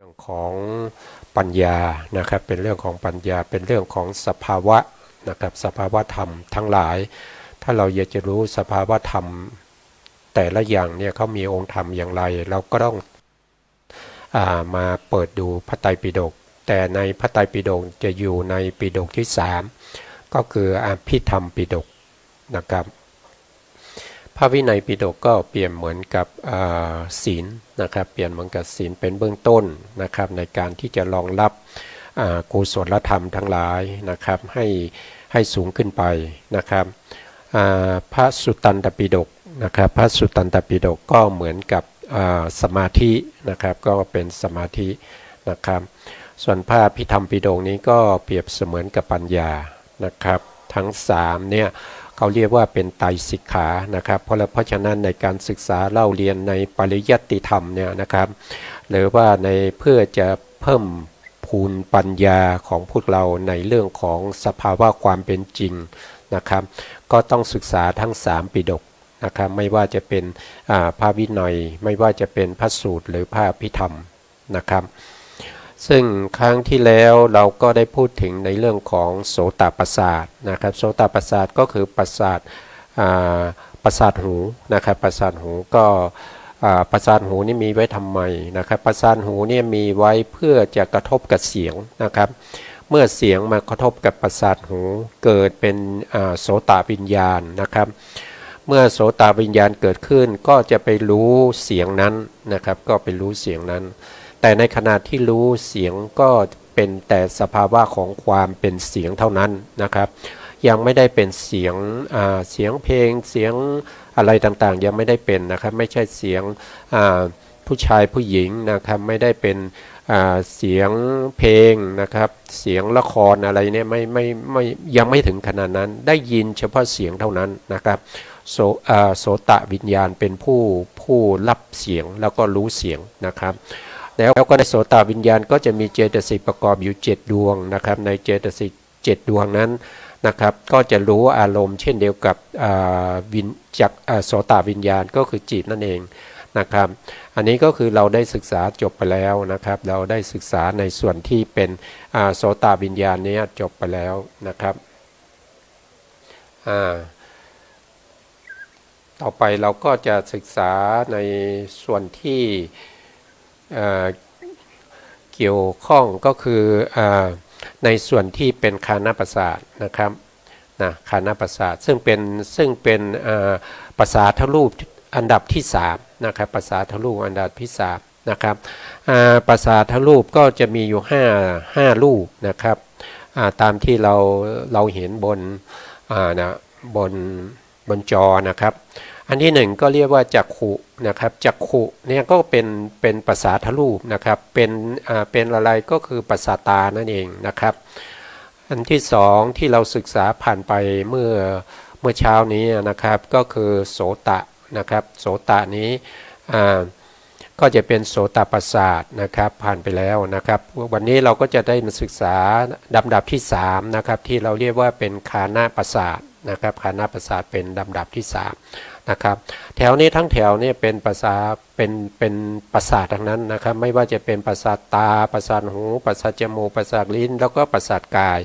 รื่องของปัญญานะครับเป็นเรื่องของปัญญาเป็นเรื่องของสภาวะนะครับสภาวะธรรมทั้งหลายถ้าเราอยากจะรู้สภาวะธรรมแต่ละอย่างเนี่ยเขามีองค์ธรรมอย่างไรเราก็ต้องมาเปิดดูพระไตรปิฎกแต่ในพระไตรปิฎกจะอยู่ในปิฎกที่3ก็คืออภิธรรมปิฎกนะครับพระวินัยปิฎกก็เปรียบเหมือนกับศีลนะครับเปลี่ยนเหมือนกับศีลเป็นเบื้องต้นนะครับในการที่จะรองรับกุศลธรรมทั้งหลายนะครับให้สูงขึ้นไปนะครับพระสุตตันตปิฎกนะครับพระสุตตันตปิฎกก็เหมือนกับสมาธินะครับก็เป็นสมาธินะครับส่วนพระอภิธรรมปิฎกนี้ก็เปรียบเสมือนกับปัญญานะครับทั้ง3เนี่ยเขาเรียกว่าเป็นไตรสิกขานะครับเพราะฉะนั้นในการศึกษาเล่าเรียนในปริยัติธรรมเนี่ยนะครับหรือว่าในเพื่อจะเพิ่มพูนปัญญาของพวกเราในเรื่องของสภาวะความเป็นจริงนะครับก็ต้องศึกษาทั้ง3ปิฎกนะครับไม่ว่าจะเป็นพระวินัยไม่ว่าจะเป็นพระสูตรหรือพระอภิธรรมนะครับซึ่งครั้งที่แล้วเราก็ได้พูดถึงในเรื่องของโสตประสาทนะครับโสตประสาทก็คือประสาทหูนะครับประสาทหูก็ประสาทหูนี่มีไว้ทำไมนะครับประสาทหูเนี่ยมีไว้เพื่อจะกระทบกับเสียงนะครับเมื่อเสียงมากระทบกับประสาทหูเกิดเป็นโสตวิญญาณนะครับเมื่อโสตวิญญาณเกิดขึ้นก็จะไปรู้เสียงนั้นนะครับก็ไปรู้เสียงนั้นแต่ในขณะที่รู้เสียงก็เป็นแต่สภาวะของความเป็นเสียงเท่านั้นนะครับยังไม่ได้เป็นเสียงเพลงเสียงอะไรต่างๆยังไม่ได้เป็นนะครับไม่ใช่เสียงผู้ชายผู้หญิงนะครับไม่ได้เป็นเสียงเพลงนะครับเสียงละครอะไรเนี่ยไม่ยังไม่ถึงขนาดนั้นได้ยินเฉพาะเสียงเท่านั้นนะครับโสตวิญญาณเป็นผู้รับเสียงแล้วก็รู้เสียงนะครับแล้วก็ในโสตวิญญาณก็จะมีเจตสิกประกอบอยู่7ดวงนะครับในเจตสิก7ดวงนั้นนะครับก็จะรู้อารมณ์เช่นเดียวกับจากโสตวิญญาณก็คือจิตนั่นเองนะครับอันนี้ก็คือเราได้ศึกษาจบไปแล้วนะครับเราได้ศึกษาในส่วนที่เป็นโสตวิญญาณนี้จบไปแล้วนะครับต่อไปเราก็จะศึกษาในส่วนที่เกี่ยวข้องก็คือในส่วนที่เป็นคานประสาทนะครับคานประสาทซึ่งเป็นประสาทรูปอันดับที่3นะครับประสาทรูปอันดับที่3นะครับประสาทรูปก็จะมีอยู่5รูปนะครับตามที่เราเห็นบนจอนะครับอันที่1ก็เรียกว่าจักขุนะครับจักขุเนี่ยก็เป็นประสาทรูปนะครับเป็นอะไรก็คือประสาทตานั่นเองนะครับอันที่2ที่เราศึกษาผ่านไปเมื่อเช้านี้นะครับก็คือโสตะนะครับโสตะนี้ก็จะเป็นโสตประสาทนะครับผ่านไปแล้วนะครับวันนี้เราก็จะได้มาศึกษาลำดับที่3นะครับที่เราเรียกว่าเป็นคานประสาทนะครับคานประสาทเป็นลำดับที่3นะครับแถวนี้ทั้งแถวนี่เป็นประสาททั้งนั้นนะครับไม่ว่าจะเป็นประสาทตาประสาทหูประสาทจมูกประสาทลิ้นแล้วก็ประสาทกาย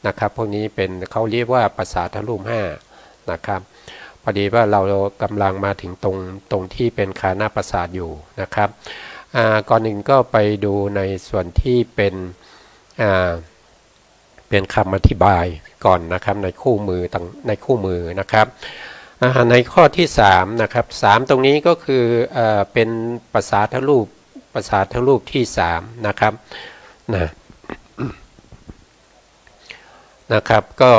นะครับพวกนี้เป็นเขาเรียกว่าประสาทรูป5นะครับพอดีว่าเรากำลังมาถึงตรงที่เป็นคานประสาทอยู่นะครับก่อนหนึ่งก็ไปดูในส่วนที่เป็นคำอธิบายก่อนนะครับในคู่มือนะครับในข้อที่3นะครับ3ตรงนี้ก็คือเป็นประสาทรูปที่3นะครับนะครับก็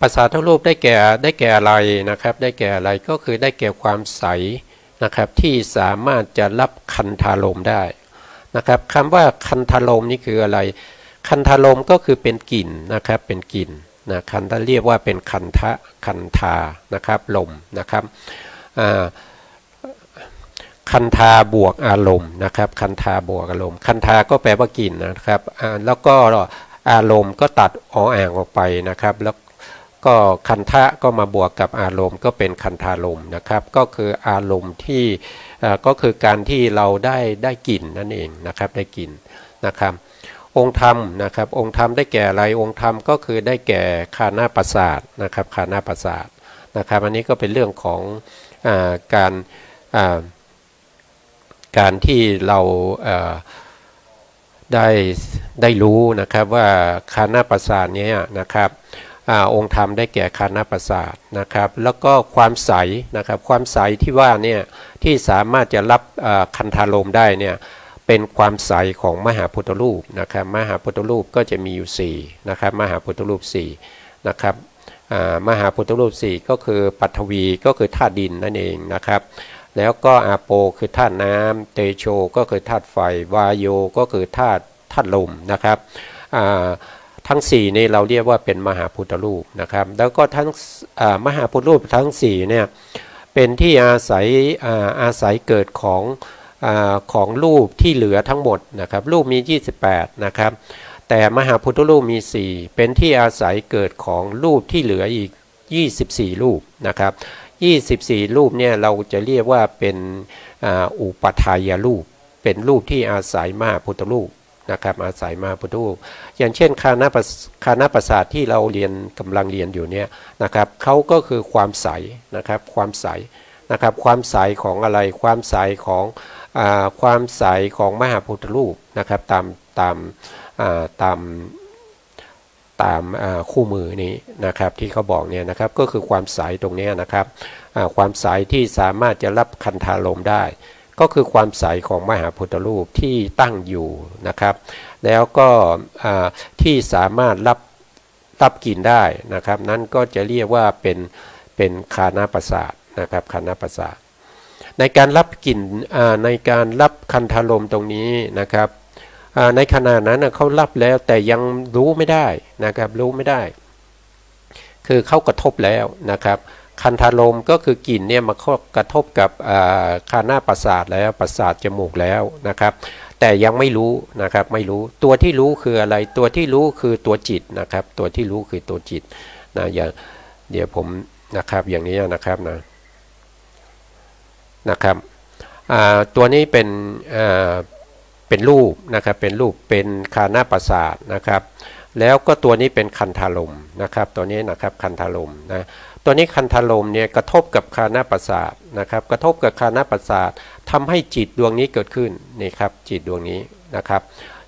ประสาทรูปได้แก่อะไรนะครับได้แก่อะไรก็คือได้แก่ความใสนะครับที่สามารถจะรับคันธารมณ์ได้นะครับคำว่าคันธารมณ์นี่คืออะไรคันธารมณ์ก็คือเป็นกลิ่นนะครับเป็นกลิ่นคันธาเรียกว่าเป็นคันธานะครับลมนะครับคันธาบวกอารมณ์นะครับคันธาบวกอารมณ์คันธาก็แปลว่ากลิ่นนะครับแล้วก็อารมณ์ก็ตัดอ่างออกไปนะครับแล้วก็คันธะก็มาบวกกับอารมณ์ก็เป็นคันธารมณ์นะครับก็คืออารมณ์ที่ ก็คือการที่เราได้กลิ่นนั่นเองนะครับได้กลิ่นนะครับองค์ธรรมนะครับองค์ธรรมได้แก่อะไรองค์ธรรมก็คือได้แก่ฆานาประสาทนะครับฆานาประสาทนะครับอันนี้ก็เป็นเรื่องของการที่เราได้รู้นะครับว่าฆานาประสาทนี้นะครับองค์ธรรมได้แก่ฆานาประสาทนะครับแล้วก็ความใสนะครับความใสที่ว่าเนี่ยที่สามารถจะรับคันธารมได้เนี่ยเป็นความใสของมหาพุทธรูปนะครับมหาพุทธรูปก็จะมีอยู่4นะครับมหาพุทธรูป4นะครับมหาพุทธรูป4ก็คือปัทวีก็คือธาตุดินนั่นเองนะครับแล้วก็อาโปคือธาตุน้ำเตโชก็คือธาตุไฟวายโยก็คือธาตุลมนะครับทั้ง4นี้เราเรียกว่าเป็นมหาพุทธรูปนะครับแล้วก็ทั้งมหาพุทธรูปทั้ง4เนี่ยเป็นที่อาศัยเกิดของรูปที่เหลือทั้งหมดนะครับรูปมี28นะครับแต่มหาพุทธรูปมี4เป็นที่อาศัยเกิดของรูปที่เหลืออีก24รูปนะครับ24รูปเนี่ยเราจะเรียกว่าเป็นอุปทายรูปเป็นรูปที่อาศัยมหาพุทธรูปนะครับอาศัยมหาพุทธรูปอย่างเช่นฆานาประสาทที่เรากำลังเรียนอยู่เนี่ยนะครับเขาก็คือความใสนะครับความใสนะครับความใสของอะไรความใสของมหาพุทธรูปนะครับตามคู่มือนี้นะครับที่เขาบอกเนี่ยนะครับก็คือความใสตรงนี้นะครับความใสที่สามารถจะรับคันธารมได้ก็คือความใสของมหาพุทธรูปที่ตั้งอยู่นะครับแล้วก็ที่สามารถรับกลิ่นได้นะครับนั้นก็จะเรียกว่าเป็นฆานาประสาทนะครับฆานาประสาทในการรับกลิ่นในการรับคันธารมตรงนี้นะครับในขณะนั้นเขารับแล้วแต่ยังรู้ไม่ได้นะครับรู้ไม่ได้คือเขากระทบแล้วนะครับคันธารมก็คือกลิ่นเนี่ยมากระทบกับฆานาประสาทแล้วประสาทจมูกแล้วนะครับแต่ยังไม่รู้นะครับไม่รู้ตัวที่รู้คืออะไรตัวที่รู้คือตัวจิตนะครับตัวที่รู้คือตัวจิตนะอย่างเดี๋ยวผมนะครับอย่างนี้นะครับตัวนี้เป็นรูปนะครับเป็นรูปเป็นฆานาประสาทนะครับแล้วก็ตัวนี้เป็นคันธารมนะครับตัวนี้นะครับคันธารมนะตัวนี้คันธารมเนี่ยกระทบกับฆานาประสาทนะครับกระทบกับฆานาประสาททำให้จิตดวงนี้เกิดขึ้นนี่ครับจิตดวงนี้นะครับ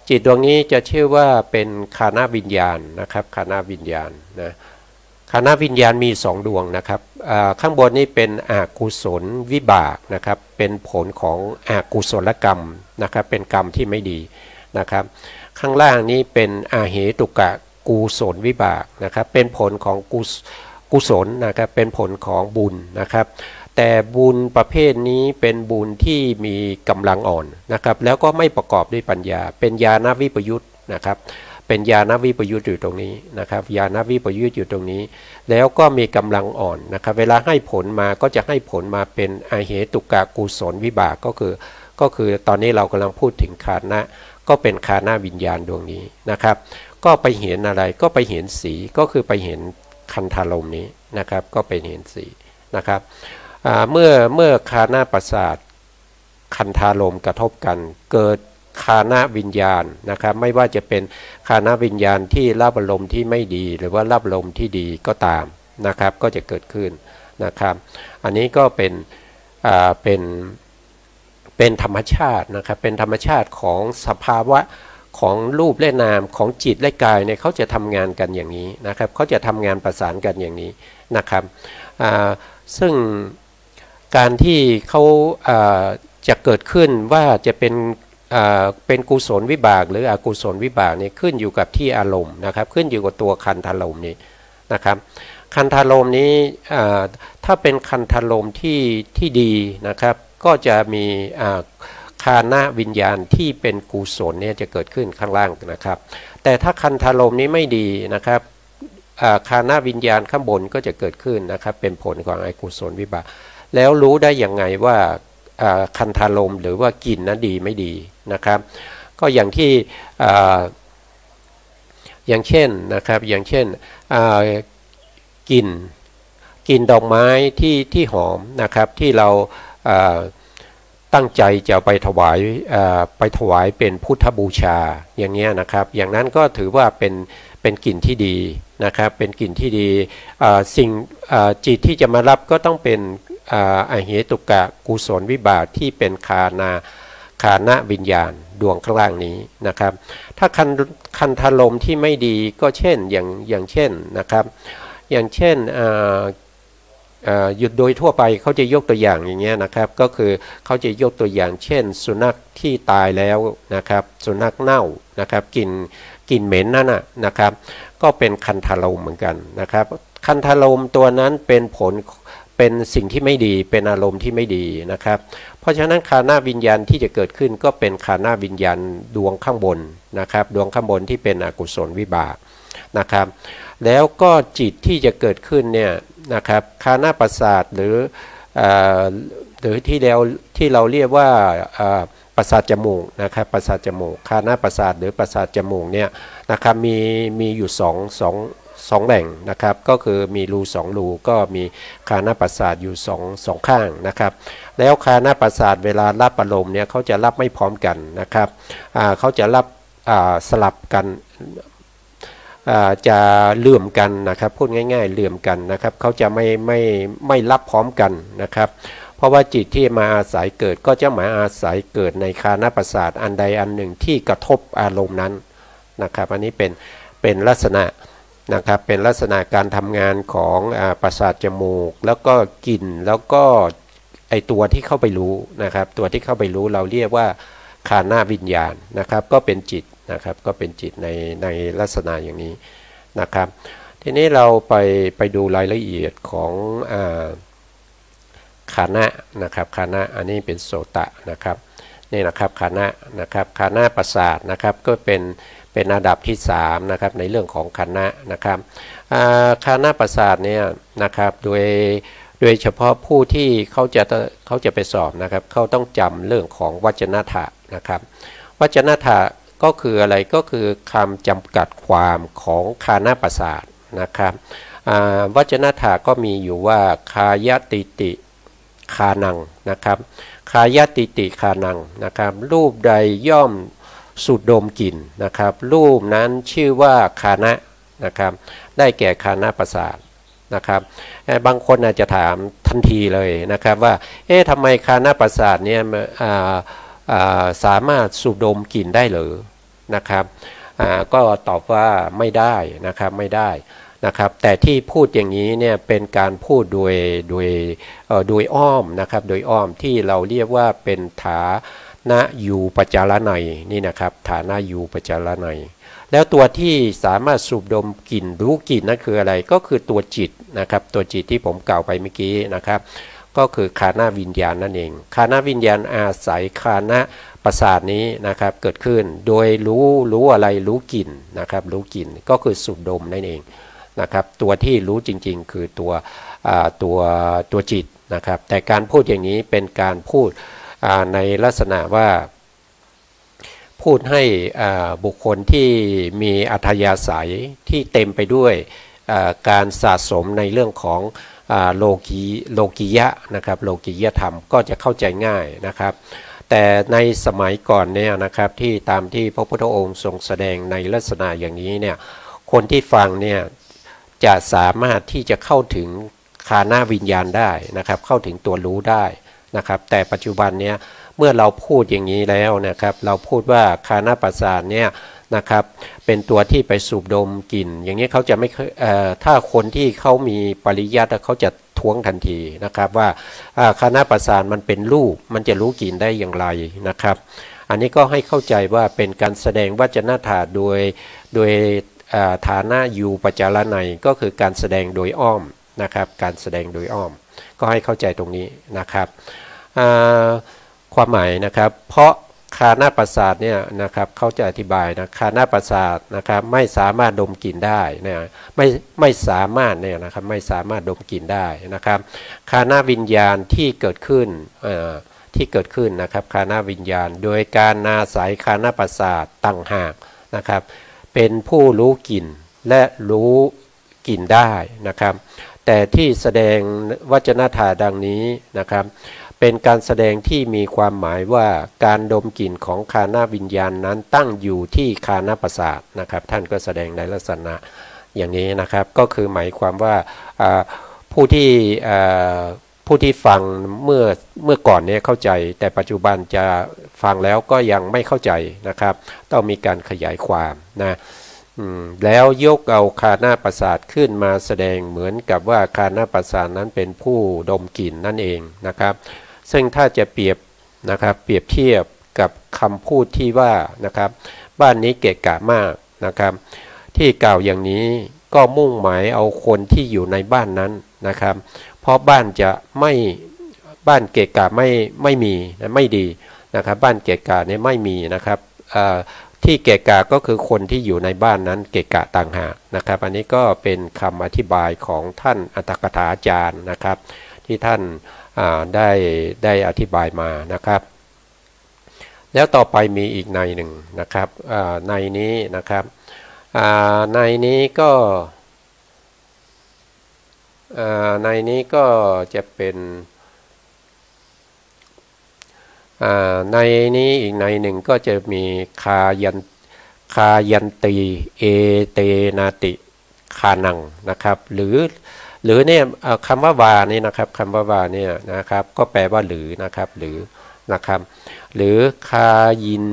จิตดวงนี้จะชื่อว่าเป็นฆานาวิญญาณนะครับฆานาวิญญาณนะฆานาวิญญาณมี2ดวงนะครับข้างบนนี้เป็นอกุศลวิบากนะครับเป็นผลของอกุศลกรรมนะครับเป็นกรรมที่ไม่ดีนะครับข้างล่างนี้เป็นอาเหตุกะกุศลวิบากนะครับเป็นผลของกุศลนะครับเป็นผลของบุญนะครับแต่บุญประเภทนี้เป็นบุญที่มีกำลังอ่อนนะครับแล้วก็ไม่ประกอบด้วยปัญญาเป็นญาณวิปยุตนะครับเป็นญาณวิปยุตอยู่ตรงนี้นะครับญาณวิปยุตอยู่ตรงนี้แล้วก็มีกำลังอ่อนนะครับเวลาให้ผลมาก็จะให้ผลมาเป็นอาเหตุกะกุศลวิบากก็คือตอนนี้เรากำลังพูดถึงฆานะก็เป็นฆานาวิญญาณดวงนี้นะครับก็ไปเห็นอะไรก็ไปเห็นสีก็คือไปเห็นคันธารมนี้นะครับก็ไปเห็นสีนะครับเมื่อฆานาประสาทคันธารมกระทบกันเกิดฆานาวิญญาณนะครับไม่ว่าจะเป็นฆานาวิญญาณที่รับอารมณ์ที่ไม่ดีหรือว่ารับอารมณ์ที่ดีก็ตามนะครับก็จะเกิดขึ้นนะครับอันนี้ก็เป็นธรรมชาตินะครับเป็นธรรมชาติของสภาวะของรูปและนามของจิตและกายเนี่ยเขาจะทำงานกันอย่างนี้นะครับเขาจะทำงานประสานกันอย่างนี้นะครับซึ่งการที่เขาจะเกิดขึ้นว่าจะเป็นกุศลวิบากหรืออกุศลวิบากนี่ขึ้นอยู่กับที่อารมณ์นะครับขึ้นอยู่กับตัวคันธารมนี้นะครับคันธารมนี้ถ้าเป็นคันธารมที่ดีนะครับก็จะมีฆานะวิญญาณที่เป็นกุศลเนี่ยจะเกิดขึ้นข้างล่างนะครับแต่ถ้าคันธารมนี้ไม่ดีนะครับฆานะวิญญาณข้างบนก็จะเกิดขึ้นนะครับเป็นผลของอกุศลวิบากแล้วรู้ได้อย่างไงว่าคันธารมหรือว่ากลิ่นนั้นดีไม่ดีนะครับก็อย่างเช่นนะครับอย่างเช่นกลิ่นดอกไม้ที่หอมนะครับที่เรา ตั้งใจจะไปถวายเป็นพุทธบูชาอย่างเงี้ยนะครับอย่างนั้นก็ถือว่าเป็นกลิ่นที่ดีนะครับเป็นกลิ่นที่ดีสิ่งจิตที่จะมารับก็ต้องเป็นอเหตุกะกุศลวิบากที่เป็นคานะวิญญาณดวงข้างล่างนี้นะครับถ้าคันธลมที่ไม่ดีก็เช่นอย่างเช่นนะครับอย่างเช่นหยุดโดยทั่วไปเขาจะยกตัวอย่างอย่างเงี้ยนะครับก็คือเขาจะยกตัวอย่างเช่นสุนัขที่ตายแล้วนะครับสุนัขเน่านะครับกลิ่นเหม็นนั่นนะครับก็เป็นคันธลมเหมือนกันนะครับคันธลมตัวนั้นเป็นผลเป็นสิ่งที่ไม่ดีเป็นอารมณ์ที่ไม่ดีนะครับเพราะฉะนั้นคานาวิญญาณที่จะเกิดขึ้นก็เป็นคานาวิญญาณดวงข้างบนนะครับดวงข้างบนที่เป็นอกุศลวิบากนะครับแล้วก็จิตที่จะเกิดขึ้นเนี่ยนะครับคานาประสาทหรือที่เราเรียกว่าประสาทจมูกนะครับประสาทจมูกคานาประสาทหรือประสาทจมูกเนี่ยนะครับมีอยู่สองแหล่งนะครับก็คือมีรู2รูก็มีคานาประสาทอยู่สองข้างนะครับแล้วคานาประสาทเวลารับอารมณ์เนี่ยเขาจะรับไม่พร้อมกันนะครับเขาจะรับสลับกันจะเหลื่อมกันนะครับพูดง่ายๆเหลื่อมกันนะครับเขาจะไม่รับพร้อมกันนะครับเพราะว่าจิตที่มาอาศัยเกิดก็จะมาอาศัยเกิดในคานาประสาทอันใดอันหนึ่งที่กระทบอารมณ์นั้นนะครับอันนี้เป็นลักษณะนะครับเป็นลักษณะการทำงานของประสาทจมูกแล้วก็กลิ่นแล้วก็ไอตัวที่เข้าไปรู้นะครับตัวที่เข้าไปรู้เราเรียกว่าคานาวิญญาณนะครับก็เป็นจิตนะครับก็เป็นจิตในลักษณะอย่างนี้นะครับทีนี้เราไปดูรายละเอียดของคานะนะครับคานะอันนี้เป็นโสตะนะครับนี่นะครับคานะนะครับคานะประสาทนะครับก็เป็นระดับที่3นะครับในเรื่องของคานะนะครับคานะประสาทเนี่ยนะครับโดยเฉพาะผู้ที่เขาจะไปสอบนะครับเขาต้องจำเรื่องของวจนะถะนะครับวจนะถะก็คืออะไรก็คือคำจำกัดความของคานะประสาทนะครับวจนะถะก็มีอยู่ว่าคายติติคานังนะครับคายติติคานังนะครับรูปใดย่อมสูดดมกลิ่นนะครับรูปนั้นชื่อว่าคานะนะครับได้แก่คานะประสาทนะครับบางคนอาจจะถามทันทีเลยนะครับว่าทำไมคานะประสาทเนี่ยสามารถสูดดมกลิ่นได้หรือนะครับก็ตอบว่าไม่ได้นะครับไม่ได้นะครับแต่ที่พูดอย่างนี้เนี่ยเป็นการพูดโดยอ้อมนะครับโดยอ้อมที่เราเรียกว่าเป็นฐานะยูปจารนัยนี่นะครับฐานะยูปจารนัยแล้วตัวที่สามารถสูดดมกลิ่นรู้กลิ่นนั่นคืออะไรก็คือตัวจิตนะครับตัวจิตที่ผมกล่าวไปเมื่อกี้นะครับก็คือคานาวิญญาณนั่นเองคานาวิญญาณอาศัยคานะประสาทนี้นะครับเกิดขึ้นโดยรู้อะไรรู้กลิ่นนะครับรู้กลิ่นก็คือสูดดมนั่นเองนะครับตัวที่รู้จริงๆคือตัวจิตนะครับแต่การพูดอย่างนี้เป็นการพูดในลักษณะว่าพูดให้บุคคลที่มีอัธยาศัยที่เต็มไปด้วยการสะสมในเรื่องของโลกียะนะครับโลกียธรรมก็จะเข้าใจง่ายนะครับแต่ในสมัยก่อนเนี่ยนะครับที่ตามที่พระพุทธองค์ทรงแสดงในลักษณะอย่างนี้เนี่ยคนที่ฟังเนี่ยจะสามารถที่จะเข้าถึงคานาวิญญาณได้นะครับเข้าถึงตัวรู้ได้นะครับแต่ปัจจุบันเนี้ยเมื่อเราพูดอย่างนี้แล้วนะครับเราพูดว่าคานาประสาทเนี่ยนะครับเป็นตัวที่ไปสูบดมกลิ่นอย่างนี้เขาจะไม่ถ้าคนที่เขามีปริยัติเขาจะท้วงทันทีนะครับว่าคานาประสาทมันเป็นรูปมันจะรู้กลิ่นได้อย่างไรนะครับอันนี้ก็ให้เข้าใจว่าเป็นการแสดงวจนะถะโดยฐานะยูปจารนัยก็คือการแสดงโดยอ้อมนะครับการแสดงโดยอ้อมก็ให้เข้าใจตรงนี้นะครับความหมายนะครับเพราะคานาประสาทเนี่ยนะครับเขาจะอธิบายนะคานาประสาทนะครับไม่สามารถดมกลิ่นได้นะไม่สามารถเนี่ยนะครับไม่สามารถดมกลิ่นได้นะครับคานาวิญญาณที่เกิดขึ้นนะครับคานาวิญญาณโดยการอาศัยคานาประสาทต่างหากนะครับเป็นผู้รู้กลิ่นและรู้กลิ่นได้นะครับแต่ที่แสดงวจนะถะดังนี้นะครับ เป็นการแสดงที่มีความหมายว่าการดมกลิ่นของคานาวิญญาณนั้นตั้งอยู่ที่คานาประสาทนะครับท่านก็แสดงในลักษณะอย่างนี้นะครับก็คือหมายความว่าผู้ที่ฟังเมื่อก่อนเนี่ยเข้าใจแต่ปัจจุบันจะฟังแล้วก็ยังไม่เข้าใจนะครับต้องมีการขยายความนะแล้วยกเอาคานาประสาทขึ้นมาแสดงเหมือนกับว่าคานาประสาทนั้นเป็นผู้ดมกลิ่นนั่นเองนะครับซึ่งถ้าจะเปรียบเทียบกับคำพูดที่ว่านะครับบ้านนี้เกะกะมากนะครับที่กล่าวอย่างนี้ก็มุ่งหมายเอาคนที่อยู่ในบ้านนั้นนะครับเพราะบ้านเกะกะไม่มีไม่ดีนะครับบ้านเกะกะเนี่ยไม่มีนะครับที่เกะกะก็คือคนที่อยู่ในบ้านนั้นเกะกะต่างหากนะครับอันนี้ก็เป็นคำอธิบายของท่านอัตถกถาจารย์นะครับที่ท่านได้อธิบายมานะครับแล้วต่อไปมีอีกในหนึ่งนะครับในนี้นะครับในนี้ก็จะเป็นในนี้อีกในหนึ่งก็จะมีคายันตีเอเตนาติคานังนะครับหรือเนี่ยคำว่าวานี่นะครับคำว่าวาเนี่ยนะครับก็แปลว่าหรือนะครับหรือนะครับหรือคายิน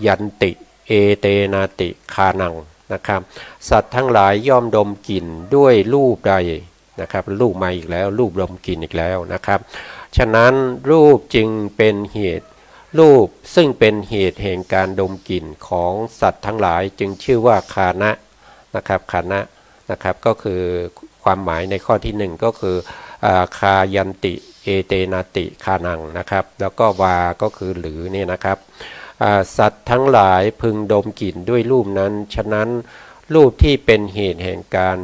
ยันติเอเตนาติคานังนะครับสัตว์ทั้งหลายย่อมดมกลิ่นด้วยรูปใดนะครับรูปมาอีกแล้วรูปดมกลิ่นอีกแล้วนะครับฉะนั้นรูปจึงเป็นเหตุรูปซึ่งเป็นเหตุแห่งการดมกลิ่นของสัตว์ทั้งหลายจึงชื่อว่าคานะนะครับคานะนะครับก็คือความหมายในข้อที่หนึ่งก็คือคายันติเอเตนาติคานังนะครับแล้วก็วาก็คือหรือเนี่ยนะครับสัตว์ทั้งหลายพึงดมกลิ่นด้วยรูปนั้นฉะนั้นรูปที่เป็นเหตุแห่งการ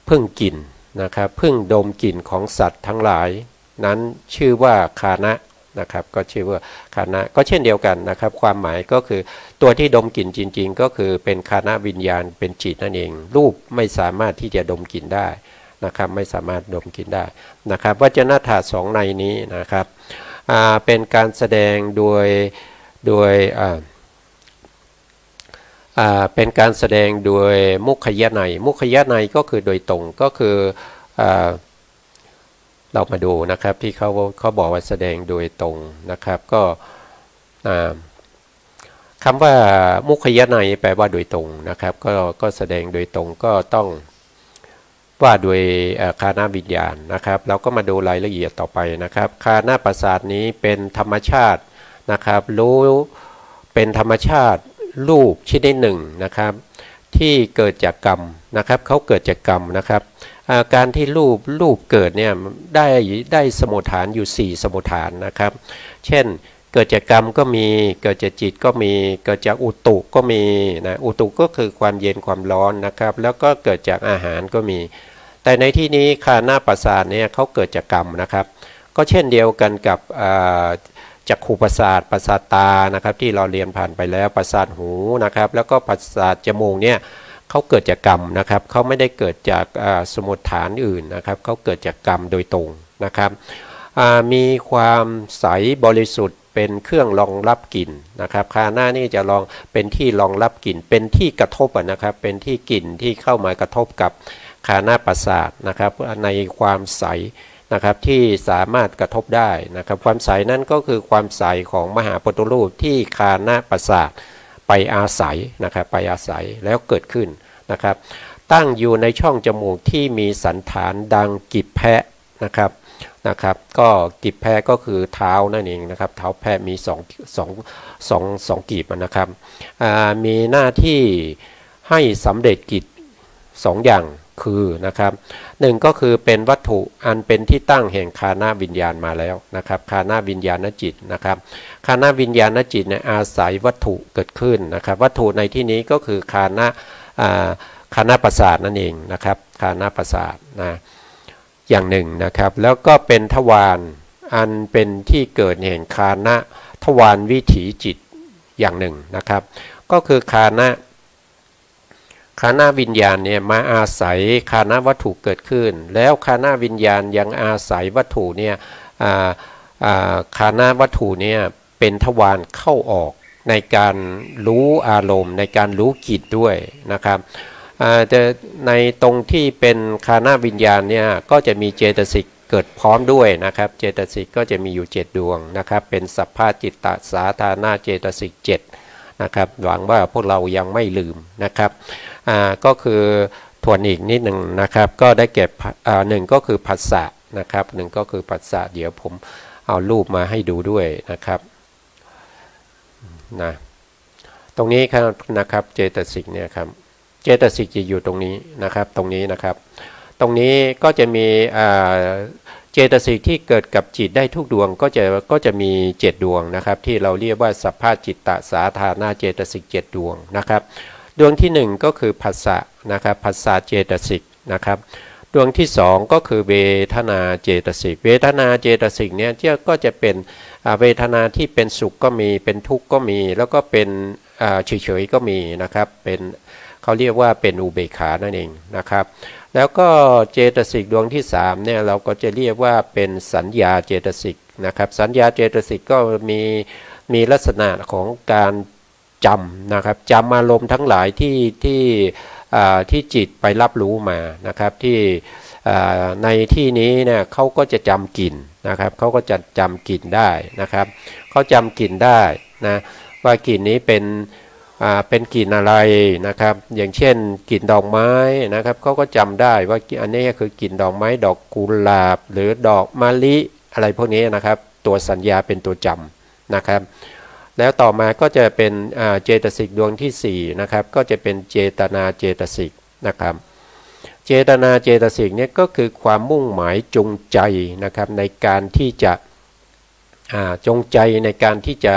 พึ่งกลิ่นนะครับพึ่งดมกลิ่นของสัตว์ทั้งหลายนั้นชื่อว่าคานะนะครับก็ชื่อว่าคานะก็เช่นเดียวกันนะครับความหมายก็คือตัวที่ดมกลิ่นจริงๆก็คือเป็นคานะวิญญาณเป็นจิตนั่นเองรูปไม่สามารถที่จะดมกลิ่นได้นะครับไม่สามารถดมกลิ่นได้นะครับวจนะธาตุสองในนี้นะครับเป็นการแสดงโดยเป็นการแสดงโดยมุขยะในก็คือโดยตรงก็คือเรามาดูนะครับที่เขาบอกว่าแสดงโดยตรงนะครับก็คำว่ามุขยะในแปลว่าโดยตรงนะครับก็แสดงโดยตรงก็ต้องว่าโดยคานาวิญญาณนะครับเราก็มาดูรายละเอียดต่อไปนะครับคานาประสาทนี้เป็นธรรมชาตินะครับรู้เป็นธรรมชาติรูปชนิดหนึ่งนะครับที่เกิดจากกรรมนะครับเขาเกิดจากกรรมนะครับการที่รูปเกิดเนี่ยได้สมุฏฐานอยู่4สมุฏฐานนะครับเช่นเกิดจากกรรมก็มีเกิดจากจิตก็มีเกิดจากอุตุก็มีนะอุตุก็คือความเย็นความร้อนนะครับแล้วก็เกิดจากอาหารก็มีแต่ในที่นี้คานาประสาทเนี่ยเขาเกิดจากกรรมนะครับก็เช่นเดียวกันกับจักขุประสาทประสาทตานะครับที่เราเรียนผ่านไปแล้วประสาทหูนะครับแล้วก็ประสาทจมูกเนี่ยเขาเกิดจากกรรมนะครับเขาไม่ได้เกิดจากสมุฏฐานอื่นนะครับเขาเกิดจากกรรมโดยตรงนะครับมีความใสบริสุทธิ์เป็นเครื่องรองรับกลิ่นนะครับคานานี่จะลองเป็นที่รองรับกลิ่นเป็นที่กระทบนะครับเป็นที่กลิ่นที่เข้ามากระทบกับคานาประสาทนะครับในความใสนะครับที่สามารถกระทบได้นะครับความใสนั้นก็คือความใสของมหาปุถุรูปที่คานาประสาทไปอาศัยนะครับไปอาศัยแล้วเกิดขึ้นนะครับตั้งอยู่ในช่องจมูกที่มีสันฐานดังกีบแพะนะครับก็กีบแพะก็คือเท้านั่นเองนะครับเท้าแพะมีสองกีบนะครับมีหน้าที่ให้สำเร็จกิจ2อย่างคือนะครับหนึ่งก็คือเป็นวัตถุอันเป็นที่ตั้งแห่งคานาวิญญาณมาแล้วนะครับคานาวิญญาณจิตนะครับคานาวิญญาณจิตเนี่ยอาศัยวัตถุเกิดขึ้นนะครับวัตถุในที่นี้ก็คือคานาประสาทนั่นเองนะครับคานาประสาทนะอย่างหนึ่งนะครับแล้วก็เป็นทวารอันเป็นที่เกิดแห่งคานะทวารวิถีจิตอย่างหนึ่งนะครับก็คือคา ขันธ์วิญญาณเนี่ยมาอาศัยขันธ์วัตถุเกิดขึ้นแล้วขันธ์วิญญาณยังอาศัยวัตถุเนี่ยขันธ์วัตถุเนี่ยเป็นทวารเข้าออกในการรู้อารมณ์ในการรู้จิตด้วยนะครับแต่ในตรงที่เป็นขันธ์วิญญาณเนี่ยก็จะมีเจตสิกเกิดพร้อมด้วยนะครับเจตสิกก็จะมีอยู่7ดวงนะครับเป็นสัพพะจิตตสาธารณเจตสิก7นะครับหวังว่าพวกเรายังไม่ลืมนะครับก็คือทวนอีกนิดหนึ่งนะครับก็ได้แก่หนึ่งก็คือผัสสะนะครับหนึ่งก็คือผัสสะเดี๋ยวผมเอารูปมาให้ดูด้วยนะครับนะตรงนี้ครับนะครับเจตสิกเนี่ยครับเจตสิกจะอยู่ตรงนี้นะครับตรงนี้นะครับตรงนี้ก็จะมีเจตสิกที่เกิดกับจิตได้ทุกดวงก็จะมี7ดวงนะครับที่เราเรียกว่าสัพพะจิตตสาธารณเจตสิก7ดวงนะครับดวงที่1ก็คือผัสสะนะครับผัสสะเจตสิกนะครับดวงที่2ก็คือเวทนาเจตสิกเวทนาเจตสิกเนี่ยก็จะเป็นเวทนาที่เป็นสุขก็มีเป็นทุกข์ก็มีแล้วก็เป็นเฉยๆก็มีนะครับเป็นเขาเรียกว่าเป็นอุเบกขานั่นเองนะครับแล้วก็เจตสิกดวงที่3เนี่ยเราก็จะเรียกว่าเป็นสัญญาเจตสิกนะครับสัญญาเจตสิกก็มีลักษณะของการจำนะครับจำอารมณ์ทั้งหลายที่จิตไปรับรู้มานะครับที่ในที่นี้เนี่ยเขาก็จะจำกลิ่นนะครับเขาก็จะจำกลิ่นได้นะครับเขาจำกลิ่นได้นะว่ากลิ่นนี้เป็นกลิ่นอะไรนะครับอย่างเช่นกลิ่นดอกไม้นะครับเขาก็จำได้ว่าอันนี้คือกลิ่นดอกไม้ดอกกุหลาบหรือดอกมะลิอะไรพวกนี้นะครับตัวสัญญาเป็นตัวจำนะครับแล้วต่อมาก็จะเป็นเจตสิกดวงที่4นะครับก็จะเป็นเจตนาเจตสิกนะครับเจตนาเจตสิกเนี่ยก็คือความมุ่งหมายจงใจนะครับในการที่จะจงใจในการที่จะ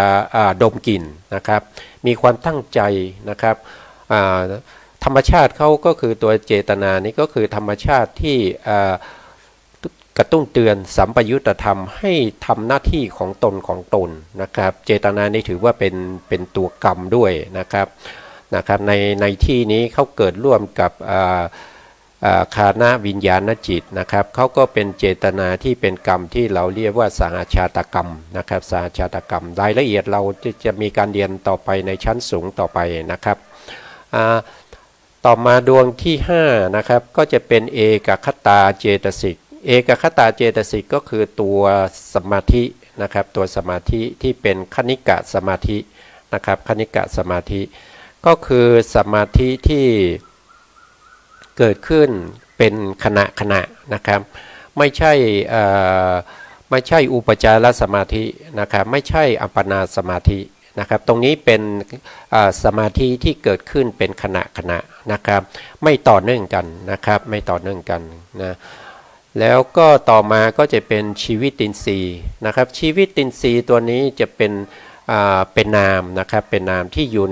ดมกลิ่นนะครับมีความตั้งใจนะครับธรรมชาติเขาก็คือตัวเจตนานี้ก็คือธรรมชาติที่กระตุ้นเตือนสัมปยุตธรรมให้ทำหน้าที่ของตนนะครับเจตนานี้ถือว่าเป็นตัวกรรมด้วยนะครับในที่นี้เขาเกิดร่วมกับคานะวิญญาณจิตนะครับเขาก็เป็นเจตนาที่เป็นกรรมที่เราเรียกว่าสหชาตกรรมนะครับสหชาตกรรมรายละเอียดเราจะมีการเรียนต่อไปในชั้นสูงต่อไปนะครับต่อมาดวงที่5นะครับก็จะเป็นเอกคตาเจตสิกเอกคตาเจตสิกก็คือตัวสมาธินะครับตัวสมาธิที่เป็นคณิกะสมาธินะครับคณิกะสมาธิก็คือสมาธิที่เกิดขึ้นเป็นขณะนะครับไม่ใช่อุปจารสมาธินะครับไม่ใช่อัปปนาสมาธินะครับตรงนี้เป็นสมาธิที่เกิดขึ้นเป็นขณะนะครับไม่ต่อเนื่องกันนะครับไม่ต่อเนื่องกันนะแล้วก็ต่อมาก็จะเป็นชีวิตินทรีย์นะครับชีวิตินทรีย์ตัวนี้จะเป็นนามนะครับเป็นนามที่อยู่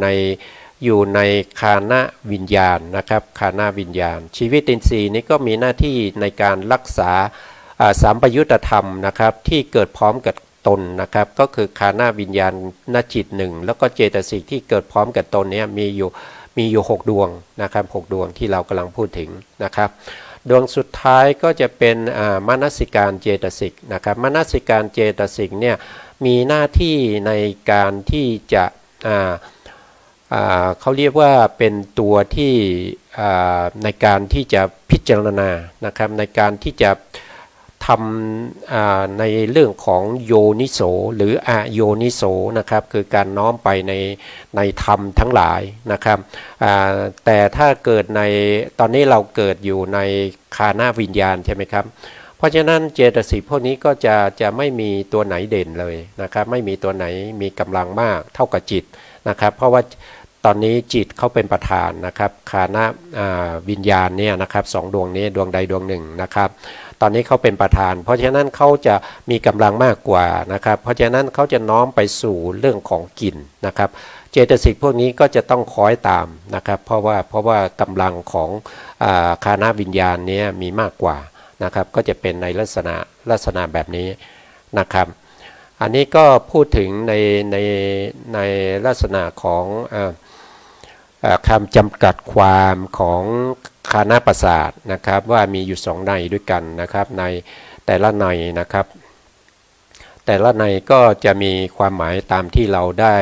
ในคานะวิญญาณนะครับคานะวิญญาณชีวิตินทรีย์นี้ก็มีหน้าที่ในการรักษาสัมปยุตธรรมนะครับที่เกิดพร้อมกับตนนะครับก็คือคานะวิญญาณณจิต1แล้วก็เจตสิกที่เกิดพร้อมกับตนนี้มีอยู่6ดวงนะครับ6ดวงที่เรากำลังพูดถึงนะครับดวงสุดท้ายก็จะเป็นมนสิการเจตสิกนะครับมนสิการเจตสิกเนี่ยมีหน้าที่ในการที่จะเขาเรียกว่าเป็นตัวที่ในการที่จะพิจารณานะครับในการที่จะทำในเรื่องของโยนิโสหรืออโยนิโสนะครับคือการน้อมไปในธรรมทั้งหลายนะครับแต่ถ้าเกิดในตอนนี้เราเกิดอยู่ในคานะวิญญาณใช่ไหมครับเพราะฉะนั้นเจตสิกพวกนี้ก็จะไม่มีตัวไหนเด่นเลยนะครับไม่มีตัวไหนมีกำลังมากเท่ากับจิตนะครับเพราะว่าตอนนี้จิตเขาเป็นประธานนะครับคานะวิญญาณเนี่ยนะครับ2ดวงนี้ดวงใดดวงหนึ่งนะครับตอนนี้เขาเป็นประธานเพราะฉะนั้นเขาจะมีกำลังมากกว่านะครับเพราะฉะนั้นเขาจะน้อมไปสู่เรื่องของกลิ่นนะครับเจตสิกพวกนี้ก็จะต้องคอยตามนะครับเพราะว่ากำลังของคานะวิญญาณนี้มีมากกว่านะครับก็จะเป็นในลักษณะแบบนี้นะครับอันนี้ก็พูดถึงในลักษณะของ คำจำกัดความของคานาประสาทนะครับว่ามีอยู่2ในด้วยกันนะครับในแต่ละในนะครับแต่ละในก็จะมีความหมายตามที่เราได้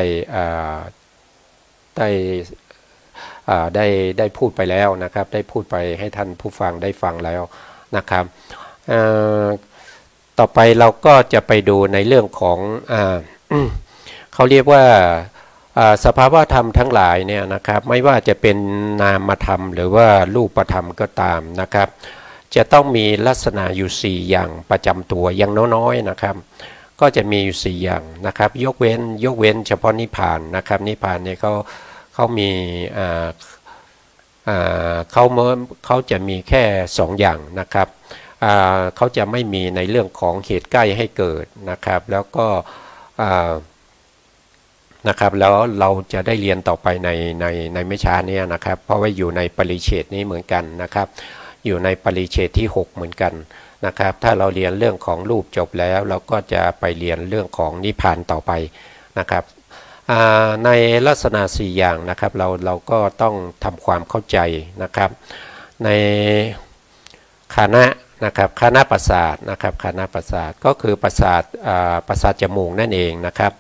ได้พูดไปแล้วนะครับได้พูดไปให้ท่านผู้ฟังได้ฟังแล้วนะครับต่อไปเราก็จะไปดูในเรื่องของเขาเรียกว่าสภาวะธรรมทั้งหลายเนี่ยนะครับไม่ว่าจะเป็นนามธรรมหรือว่ารูปธรรมก็ตามนะครับจะต้องมีลักษณะอยู่4อย่างประจำตัวอย่างน้อยๆนะครับก็จะมีอยู่4อย่างนะครับยกเว้นเฉพาะนิพพานนะครับนิพพานเนี่ยเขามีเขาจะมีแค่2อย่างนะครับเขาจะไม่มีในเรื่องของเหตุใกล้ให้เกิดนะครับแล้วก็นะครับแล้วเราจะได้เรียนต่อไปในไม่ช้านี้นะครับเพราะว่าอยู่ในปริเฉดนี้เหมือนกันนะครับอยู่ในปริเฉดที่6เหมือนกันนะครับถ้าเราเรียนเรื่องของรูปจบแล้วเราก็จะไปเรียนเรื่องของนิพพานต่อไปนะครับในลักษณะ4อย่างนะครับเราก็ต้องทำความเข้าใจนะครับในคานะนะครับคานะประสาทนะครับคานะประสาทก็คือประสาทจมูกนั่นเองนะครับ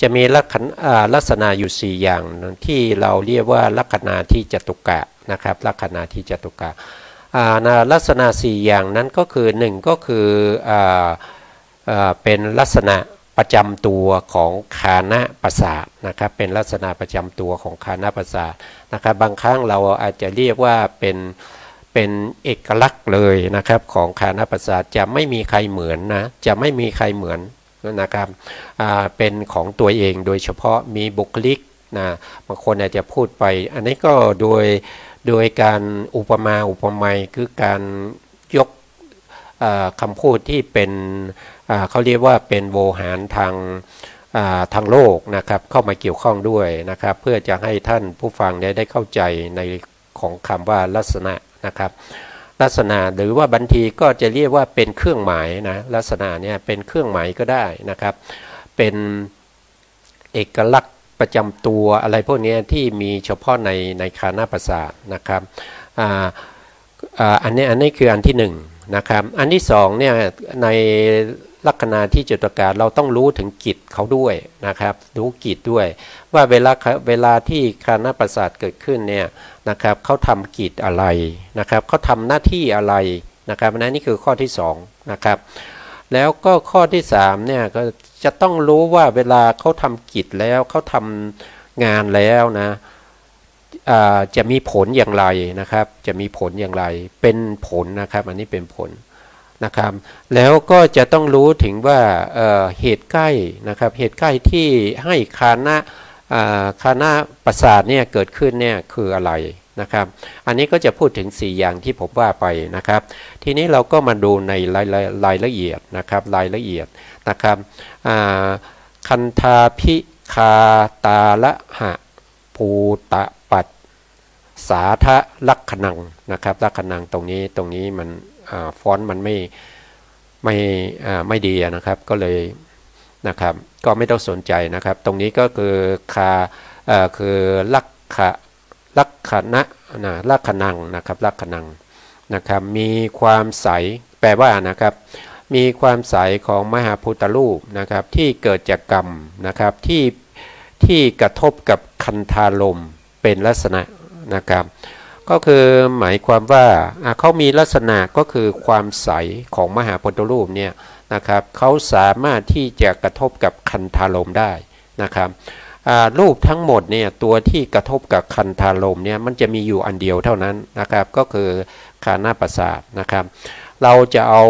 จะมีลักษณะอยู่4อย่างที่เราเรียกว่าลักษณะที่จตุกะนะครับลักษณะที่จตุกะลักษณะ4อย่างนั้นก็คือ1ก็คือเป็นลักษณะประจำตัวของคานะประสาทนะครับเป็นลักษณะประจำตัวของคานะประสาทนะครับบางครั้งเราอาจจะเรียกว่าเป็นเอกลักษณ์เลยนะครับของคานะประสาทจะไม่มีใครเหมือนนะจะไม่มีใครเหมือนนะครับเป็นของตัวเองโดยเฉพาะมีบุคลิกนะบางคนอาจจะพูดไปอันนี้ก็โดยการอุปไมยคือการยกคำพูดที่เป็นเขาเรียกว่าเป็นโวหารทางโลกนะครับเข้ามาเกี่ยวข้องด้วยนะครับเพื่อจะให้ท่านผู้ฟังได้เข้าใจในของคำว่าลักษณะนะครับลักษณะหรือว่าบางทีก็จะเรียกว่าเป็นเครื่องหมายนะลักษณะเนี่ยเป็นเครื่องหมายก็ได้นะครับเป็นเอกลักษณ์ประจำตัวอะไรพวกนี้ที่มีเฉพาะในคานะประสาทนะครับอันนี้คืออันที่1นะครับอันที่2เนี่ยในลักษณะที่จตุกะเราต้องรู้ถึงกิจเขาด้วยนะครับรู้กิจด้วยว่าเวลาที่คานะประสาทเกิดขึ้นเนี่ยนะครับเขาทำกิจอะไรนะครับเขาทำหน้าที่อะไรนะครับนี่คือข้อที่2นะครับแล้วก็ข้อที่3เนี่ยก็จะต้องรู้ว่าเวลาเขาทำกิจแล้วเขาทำงานแล้วนะจะมีผลอย่างไรนะครับจะมีผลอย่างไรเป็นผลนะครับอันนี้เป็นผลนะครับแล้วก็จะต้องรู้ถึงว่าเหตุใกล้นะครับเหตุใกล้ที่ให้คานะประสาทเนี่ยเกิดขึ้นเนี่ยคืออะไรนะครับอันนี้ก็จะพูดถึง4อย่างที่ผมว่าไปนะครับทีนี้เราก็มาดูในรายละเอียดนะครับรายละเอียดนะครับคันธาพิคาตาละหะภูตะปัตสาทะลักขณังนะครับลักขณังตรงนี้มันฟอนต์มันไม่ดีนะครับก็เลยนะครับก็ไม่ต้องสนใจนะครับตรงนี้ก็คือคือลักขณะลักขณังนะครับลักขณังนะครับมีความใสแปลว่านะครับมีความใสของมหาพุทธรูปนะครับที่เกิดจากกรรมนะครับที่กระทบกับคันธารมเป็นลักษณะนะครับก็คือหมายความว่าเขามีลักษณะก็คือความใสของมหาพุทธรูปเนี่ยนะครับเขาสามารถที่จะกระทบกับคันธารมได้นะครับรูปทั้งหมดเนี่ยตัวที่กระทบกับคันธารมเนี่ยมันจะมีอยู่อันเดียวเท่านั้นนะครับก็คือคานะประสาทนะครับเราจะเอา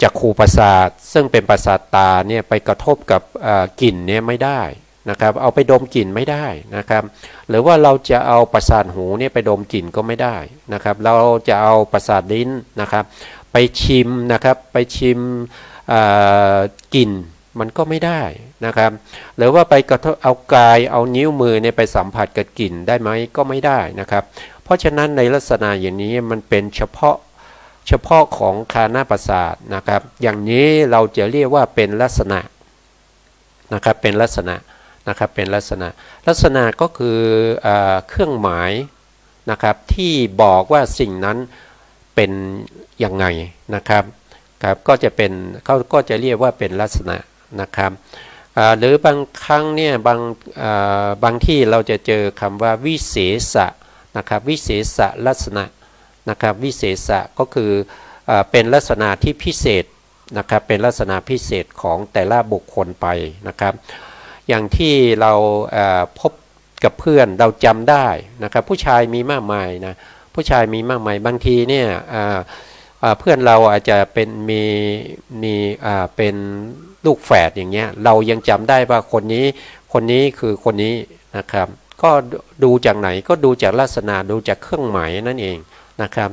จักขุประสาทซึ่งเป็นประสาทตาเนี่ยไปกระทบกับกลิ่นเนี่ยไม่ได้นะครับเอาไปดมกลิ่นไม่ได้นะครับหรือว่าเราจะเอาประสาทหูเนี่ยไปดมกลิ่นก็ไม่ได้นะครับเราจะเอาประสาทลิ้นนะครับไปชิมนะครับไปชิมกลิ่นมันก็ไม่ได้นะครับหรือว่าไปกระทบเอากายเอานิ้วมือเนี่ยไปสัมผัสกับกลิ่นได้ไหมก็ไม่ได้นะครับเพราะฉะนั้นในลักษณะอย่างนี้มันเป็นเฉพาะของคานะประสาทนะครับอย่างนี้เราจะเรียกว่าเป็นลักษณะนะครับเป็นลักษณะ นะครับเป็นลักษณะก็คือเครื่องหมายนะครับที่บอกว่าสิ่งนั้นเป็นยังไงนะครับก็จะเป็นเขาก็จะเรียกว่าเป็นลักษณะนะครับหรือบางครั้งเนี่ยบางที่เราจะเจอคำว่าวิเศษะนะครับวิเศษะลักษณะนะครับวิเศษะก็คือเป็นลักษณะที่พิเศษนะครับเป็นลักษณะพิเศษของแต่ละบุคคลไปนะครับอย่างที่เราพบกับเพื่อนเราจำได้นะครับผู้ชายมีมากมายนะผู้ชายมีมากมายบางทีเนี่ยเพื่อนเราอาจจะเป็นเป็นลูกแฝดอย่างเงี้ยเรายังจำได้ว่าคนนี้คือคนนี้นะครับก็ดูจากไหนก็ดูจากลักษณะดูจากเครื่องหมายนั่นเองนะครับ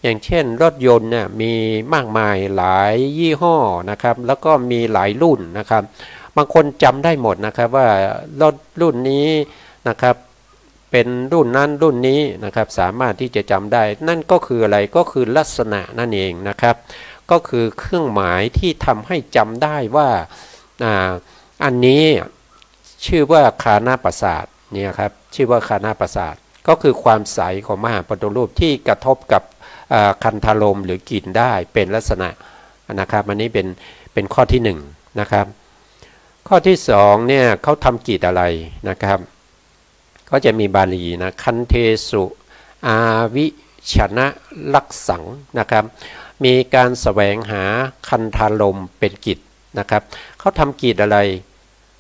อย่างเช่นรถยนต์เนี่ยมีมากมายหลายยี่ห้อนะครับแล้วก็มีหลายรุ่นนะครับบางคนจำได้หมดนะครับว่ารถรุ่นนี้นะครับเป็นรุ่นนั้นรุ่นนี้นะครับสามารถที่จะจำได้นั่นก็คืออะไรก็คือลักษณะนั่นเองนะครับก็คือเครื่องหมายที่ทำให้จำได้ว่าอันนี้ชื่อว่าคานาประสาทเนี่ยครับชื่อว่าคานาประสาทก็คือความใสของมหาปฐรูปที่กระทบกับคันธารมหรือกลิ่นได้เป็นลักษณะนะครับอันนี้เป็นข้อที่1นะครับข้อที่2เนี่ยเขาทำกิจอะไรนะครับก็จะมีบาลีนะคันเทสุอาวิชนะลักสังนะครับมีการแสวงหาคันธารมเป็นกิจนะครับเขาทำกิจอะไร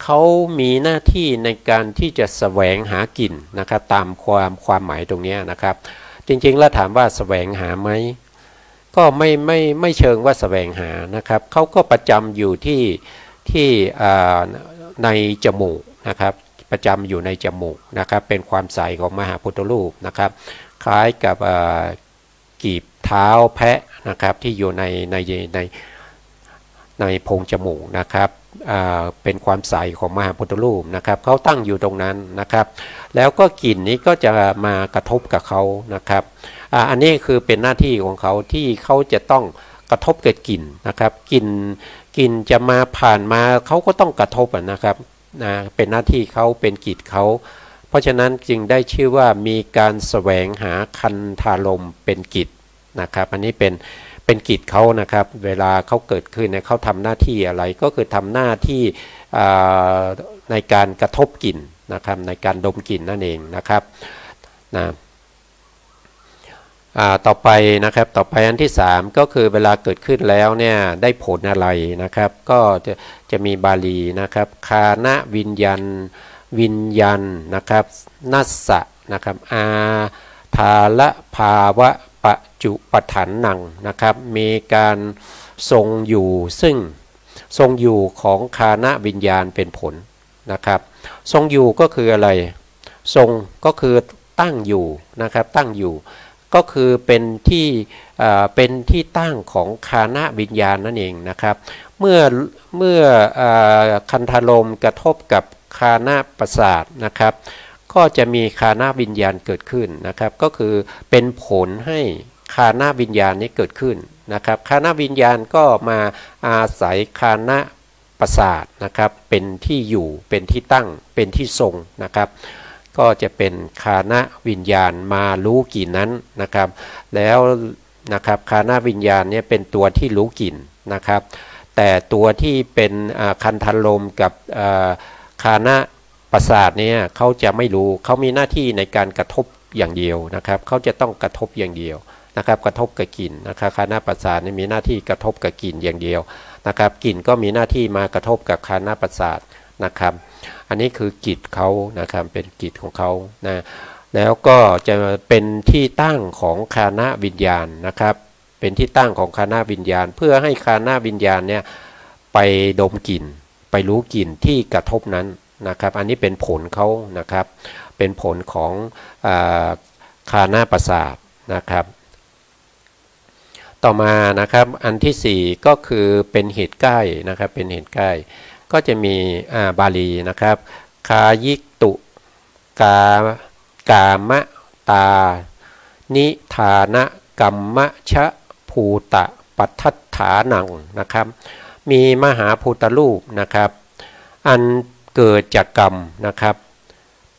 เขามีหน้าที่ในการที่จะแสวงหากินนะครับตามความหมายตรงนี้นะครับจริงๆแล้วถามว่าแสวงหาไหมก็ไม่เชิงว่าแสวงหานะครับเขาก็ประจำอยู่ที่ในจมูกนะครับประจำอยู่ในจมูกนะครับเป็นความใสของมหาพุทธรูปนะครับคล้ายกับกีบเท้าแพะนะครับที่อยู่ในโพรงจมูกนะครับเป็นความใสของมหาพุทธรูปนะครับเขาตั้งอยู่ตรงนั้นนะครับแล้วก็กลิ่นนี้ก็จะมากระทบกับเขานะครับอันนี้คือเป็นหน้าที่ของเขาที่เขาจะต้องกระทบกับกลิ่นนะครับกลิ่นจะมาผ่านมาเขาก็ต้องกระทบนะครับเป็นหน้าที่เขาเป็นกิจเขาเพราะฉะนั้นจึงได้ชื่อว่ามีการแสวงหาคันธารมเป็นกิจนะครับอันนี้เป็นกิจเขานะครับเวลาเขาเกิดขึ้นเนี่ยเขาทำหน้าที่อะไรก็คือทำหน้าที่ในการกระทบกลิ่นนะครับในการดมกลิ่นนั่นเองนะครับต่อไปนะครับต่อไปอันที่3ก็คือเวลาเกิดขึ้นแล้วเนี่ยได้ผลอะไรนะครับก็จะมีบาลีนะครับคานะวิญญันนะครับนัสสะนะครับอาทาละภาวะปัจจุปถันนังนะครับมีการทรงอยู่ซึ่งทรงอยู่ของคานะวิญญาณเป็นผลนะครับทรงอยู่ก็คืออะไรทรงก็คือตั้งอยู่นะครับตั้งอยู่ก็คือเป็นที่ตั้งของคานะวิญญาณนั่นเองนะครับเมื่อคันธารมกระทบกับคานะประสาทนะครับก็จะมีคานะวิญญาณเกิดขึ้นนะครับก็คือเป็นผลให้คานะวิญญาณนี้เกิดขึ้นนะครับคานะวิญญาณก็มาอาศัยคานะประสาทนะครับเป็นที่อยู่เป็นที่ตั้งเป็นที่ทรงนะครับก็จะเป็นคานะวิญญาณมารู้กลิ่นนั้นนะครับแล้วนะครับคานะวิญญาณเนี่ยเป็นตัวที่รู้กลิ่นนะครับแต่ตัวที่เป็นคันธารมกับคานะประสาทเนี่ยเขาจะไม่รู้เขามีหน้าที่ในการกระทบอย่างเดียวนะครับเขาจะต้องกระทบอย่างเดียวนะครับกระทบกับกลิ่นนะครับคานะประสาทนี่มีหน้าที่กระทบกับกลิ่นอย่างเดียวนะครับกลิ่นก็มีหน้าที่มากระทบกับคานะประสาทนะครับอันนี้คือกิจเขานะครับเป็นกิจของเขานะแล้วก็จะเป็นที่ตั้งของคานะวิญญาณนะครับเป็นที่ตั้งของคานะวิญญาณเพื่อให้คานะวิญญาณเนี่ยไปดมกลิ่นไปรู้กลิ่นที่กระทบนั้นนะครับอันนี้เป็นผลเขานะครับเป็นผลของคานะประสาทนะครับต่อมานะครับอันที่4ก็คือเป็นเหตุใกล้นะครับเป็นเหตุใกล้ก็จะมีบาลีนะครับคายิตุกามะตานิธานะกัมมะชะภูตะปัฏฐฐานังนะครับมีมหาภูตรูปนะครับอัน เกิดจากกรรมนะครับ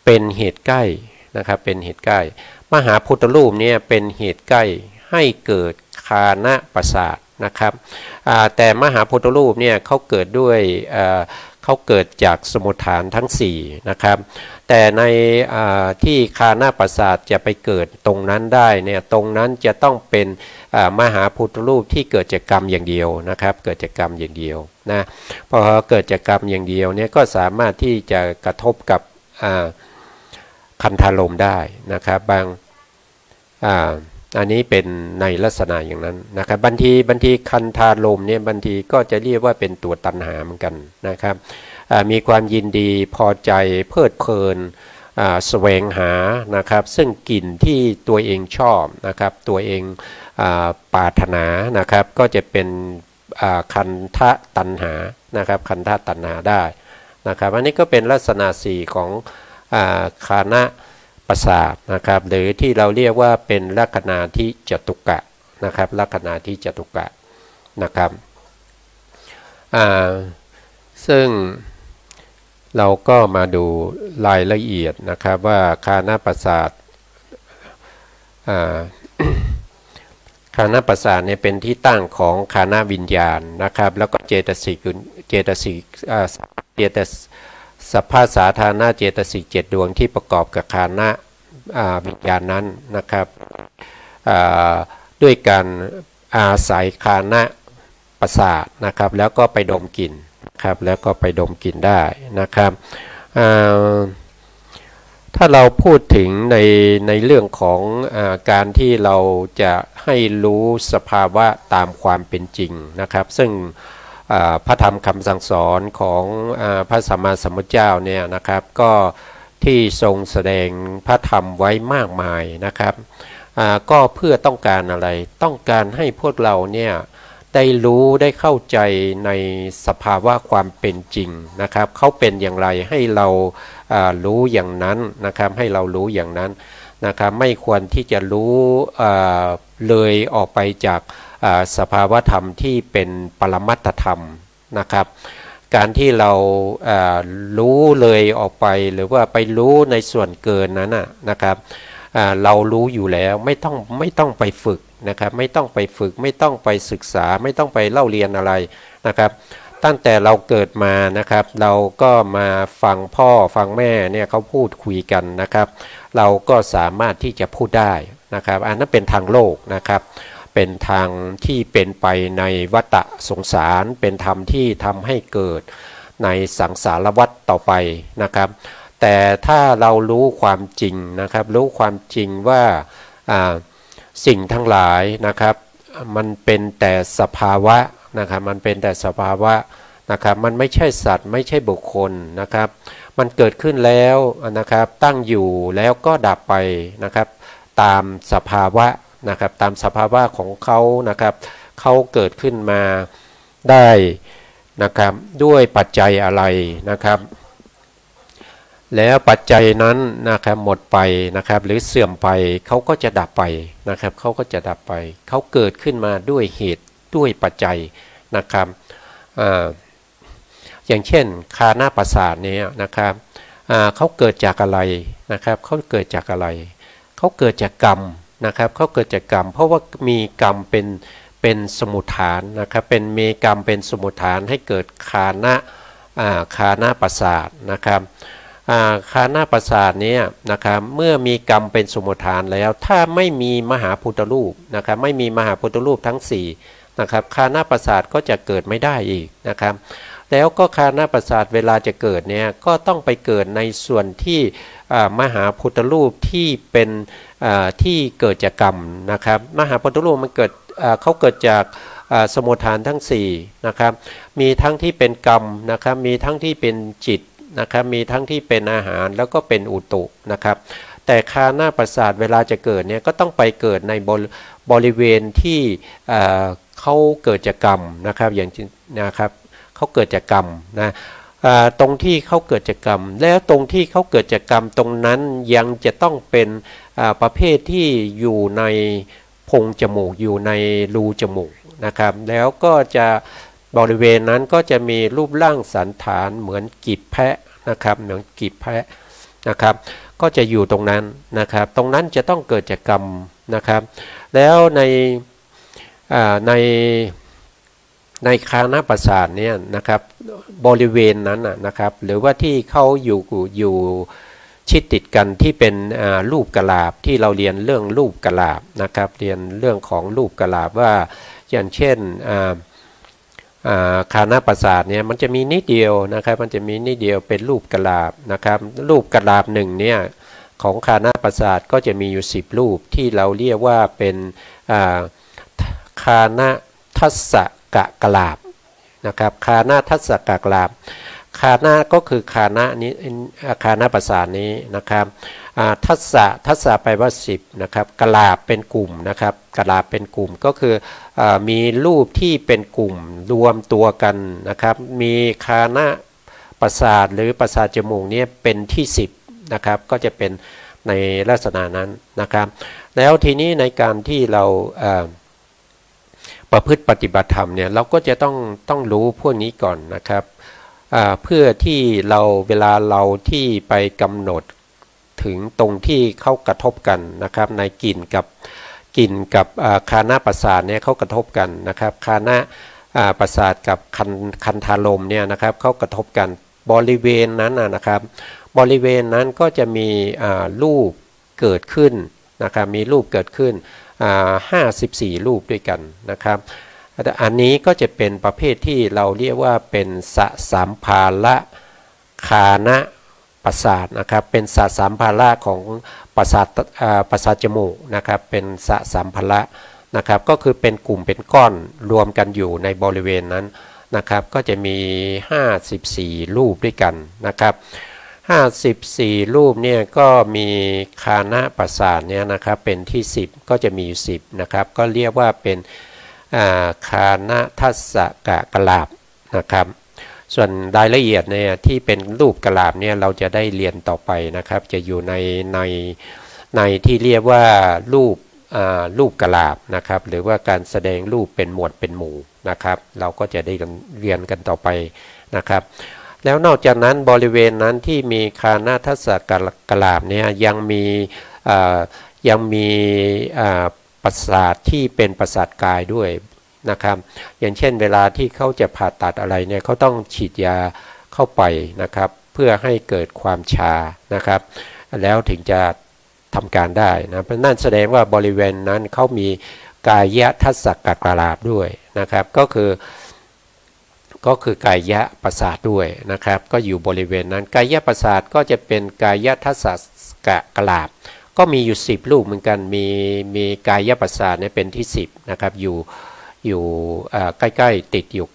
เป็นเหตุใกล้นะครับเป็นเหตุใกล้มหาพุทธรูปเนี่ยเป็นเหตุใกล้ให้เกิดฆานะประสาทนะครับแต่มหาพุทธรูปเนี่ยเขาเกิดด้วยเขาเกิดจากสมุฏฐานทั้ง4นะครับแต่ในที่ฆานะประสาทจะไปเกิดตรงนั้นได้เนี่ยตรงนั้นจะต้องเป็นมหาพุทธรูปที่เกิดจากกรรมอย่างเดียวนะครับเกิดจากกรรมอย่างเดียวนะพอเกิดจากกรรมอย่างเดียวเนี่ยก็สามารถที่จะกระทบกับคันธารมได้นะครับบางอันนี้เป็นในลักษณะอย่างนั้นนะครับบางทีคันธารมเนี่ยบางทีก็จะเรียกว่าเป็นตัวตัณหาเหมือนกันนะครับมีความยินดีพอใจเพลิดเพลินแสวงหานะครับซึ่งกลิ่นที่ตัวเองชอบนะครับตัวเองปรารถนานะครับก็จะเป็นคันธตัณหานะครับคันธตัณหาได้นะครับอันนี้ก็เป็นลักษณะ4ของฆานะประสาทนะครับหรือที่เราเรียกว่าเป็นลักขณาธิจตุกะนะครับลักขณาธิจตุกะนะครับซึ่งเราก็มาดูรายละเอียดนะครับว่าฆานะประสาทฆานะประสาทเนี่ยเป็นที่ตั้งของฆานะวิญญาณนะครับแล้วก็เจตสิกสัพพะสาธารณเจตสิก7ดวงที่ประกอบกับฆานะวิญญาณนั้นนะครับด้วยการอาศัยฆานะประสาทนะครับแล้วก็ไปดมกลิ่นครับแล้วก็ไปดมกลิ่นได้นะครับถ้าเราพูดถึงในเรื่องของการที่เราจะให้รู้สภาวะตามความเป็นจริงนะครับซึ่งพระธรรมคำสั่งสอนของพระสัมมาสัมพุทธเจ้าเนี่ยนะครับก็ที่ทรงแสดงพระธรรมไว้มากมายนะครับก็เพื่อต้องการอะไรต้องการให้พวกเราเนี่ยได้รู้ได้เข้าใจในสภาวะความเป็นจริงนะครับเขาเป็นอย่างไรให้เรารู้อย่างนั้นนะครับให้เรารู้อย่างนั้นนะครับไม่ควรที่จะรู้เลยออกไปจากสภาวะธรรมที่เป็นปรมัตถธรรมนะครับการที่เรารู้เลยออกไปหรือว่าไปรู้ในส่วนเกินนั้นนะครับเรารู้อยู่แล้วไม่ต้องไปฝึกนะครับไม่ต้องไปฝึกไม่ต้องไปศึกษาไม่ต้องไปเล่าเรียนอะไรนะครับตั้งแต่เราเกิดมานะครับเราก็มาฟังพ่อฟังแม่เนี่ยเขาพูดคุยกันนะครับเราก็สามารถที่จะพูดได้นะครับอันนั้นเป็นทางโลกนะครับเป็นทางที่เป็นไปในวัฏสงสารเป็นธรรมที่ทำให้เกิดในสังสารวัฏต่อไปนะครับแต่ถ้าเรารู้ความจริงนะครับรู้ความจริงว่าสิ่งทั้งหลายนะครับมันเป็นแต่สภาวะนะครับมันเป็นแต่สภาวะนะครับมันไม่ใช่สัตว์ไม่ใช่บุคคลนะครับมันเกิดขึ้นแล้วนะครับตั้งอยู่แล้วก็ดับไปนะครับตามสภาวะนะครับตามสภาวะของเขานะครับเขาเกิดขึ้นมาได้นะครับด้วยปัจจัยอะไรนะครับแล้วปัจจัยนั้นนะครับหมดไปนะครับหรือเสื่อมไปเขาก็จะดับไปนะครับเขาก็จะดับไปเขาเกิดขึ้นมาด้วยเหตุด้วยปัจจัยนะครับอย่างเช่นฆานะประสาทเนี่ยนะครับเขาเกิดจากอะไรนะครับเขาเกิดจากอะไรเขาเกิดจากกรรมนะครับเขาเกิดจากกรรมเพราะว่ามีกรรมเป็นสมุฏฐานนะครับเป็นมีกรรมเป็นสมุฏฐานให้เกิดฆานะประสาทนะครับฆานะประสาทนี้นะครับเมื่อมีกรรมเป็นสมุฏฐานแล้วถ้าไม่มีมหาพุทธรูปนะครับไม่มีมหาพุทธรูปทั้ง4นะครับฆานะประสาทก็จะเกิดไม่ได้อีกนะครับแล้วก็ฆานะประสาทเวลาจะเกิดเนี่ยก็ต้องไปเกิดในส่วนที่มหาพุทธรูปที่เป็นที่เกิดจากกรรมนะครับมหาพุทธรูปมันเกิดเขาเกิดจากสมุฏฐานทั้ง4นะครับมีทั้งที่เป็นกรรมนะครับมีทั้งที่เป็นจิตนะครับมีทั้งที่เป็นอาหารแล้วก็เป็นอุตุนะครับแต่ฆานะประสาทเวลาจะเกิดเนี่ยก็ต้องไปเกิดในบริเวณที่เขาเกิดจากกรรมนะครับอย่างนะครับเขาเกิดจากกรรมนะตรงที่เขาเกิดจากกรรมแล้วตรงที่เขาเกิดจากกรรมตรงนั้นยังจะต้องเป็นประเภทที่อยู่ในโพรงจมูกอยู่ในรูจมูกนะครับแล้วก็จะบริเวณนั้นก็จะมีรูปร่างสันฐานเหมือนกีบแพะ นะครับเหมือนกีบแพะนะครับก็จะอยู่ตรงนั้นนะครับตรงนั้นจะต้องเกิดจากกรรมนะครับแล้วในในคานประสาทเนี่ยนะครับบริเวณนั้นนะครับหรือว่าที่เขาอยู่ชิดติดกันที่เป็นรูปกะลาบที่เราเรียนเรื่องรูปกะลาบนะครับเรียนเรื่องของรูปกะลาบว่าอย่างเช่นคานประสาทเนี่ยมันจะมีนิดเดียวนะครับมันจะมีนิดเดียวเป็นรูปกะลาบนะครับรูปกะลาบหนึ่งเนี่ยของคานประสาทก็จะมีอยู่10รูปที่เราเรียกว่าเป็นคานทัสสกะลาบนะครับคานทัสสกะลาบคานะก็คือคานะนี้คานะประสาทนี้นะครับทัสสะแปลว่า10นะครับกะลาบเป็นกลุ่มนะครับกะลาบเป็นกลุ่มก็คือมีรูปที่เป็นกลุ่มรวมตัวกันนะครับมีคานะประสาทหรือประสาทจมูกนี้เป็นที่10นะครับก็จะเป็นในลักษณะนั้นนะครับแล้วทีนี้ในการที่เราประพฤติปฏิบัติธรรมเนี่ยเราก็จะต้องรู้พวกนี้ก่อนนะครับเพื่อที่เราเวลาเราที่ไปกำหนดถึงตรงที่เข้ากระทบกันนะครับในกลิ่นกับคานะประสาทเนี่ยเขากระทบกันนะครับคานะประสาทกับคันธารมเนี่ยนะครับเขากระทบกันบริเวณนั้นนะครับบริเวณนั้นก็จะมีรูปเกิดขึ้นนะครับมีรูปเกิดขึ้น54รูปด้วยกันนะครับอันนี้ก็จะเป็นประเภทที่เราเรียกว่าเป็นสสัมภาระคานะประสาทนะครับเป็นสสัมภาระของประสาทจมูกนะครับเป็นสสัมภาระนะครับก็คือเป็นกลุ่มเป็นก้อนรวมกันอยู่ในบริเวณนั้นนะครับก็จะมี54รูปด้วยกันนะครับ54รูปเนี่ยก็มีคานะประสาทเนี่ยนะครับเป็นที่10ก็จะมีอยู่10นะครับก็เรียกว่าเป็นคานะทัสสกะลาบนะครับส่วนรายละเอียดเนี่ยที่เป็นรูปกะลาบเนี่ยเราจะได้เรียนต่อไปนะครับจะอยู่ในที่เรียกว่ารูปกะลาบนะครับหรือว่าการแสดงรูปเป็นหมวดเป็นหมู่นะครับเราก็จะได้เรียนกันต่อไปนะครับแล้วนอกจากนั้นบริเวณนั้นที่มีคานะทัสสกะลาบเนี่ยยังมีประสาทที่เป็นประสาทกายด้วยนะครับอย่างเช่นเวลาที่เขาจะผ่าตัดอะไรเนี่ยเขาต้องฉีดยาเข้าไปนะครับเพื่อให้เกิดความชานะครับแล้วถึงจะทำการได้นะนั่นแสดงว่าบริเวณนั้นเขามีกายทัสสกะลาบด้วยนะครับก็คือกายประสาทด้วยนะครับก็อยู่บริเวณนั้นกายประสาทก็จะเป็นกายทัสสกะลาบก็มีอยู่10รูปเหมือนกันมีกายประสาทเนี่ยเป็นที่10นะครับอยู่ใกล้ๆติดอยู่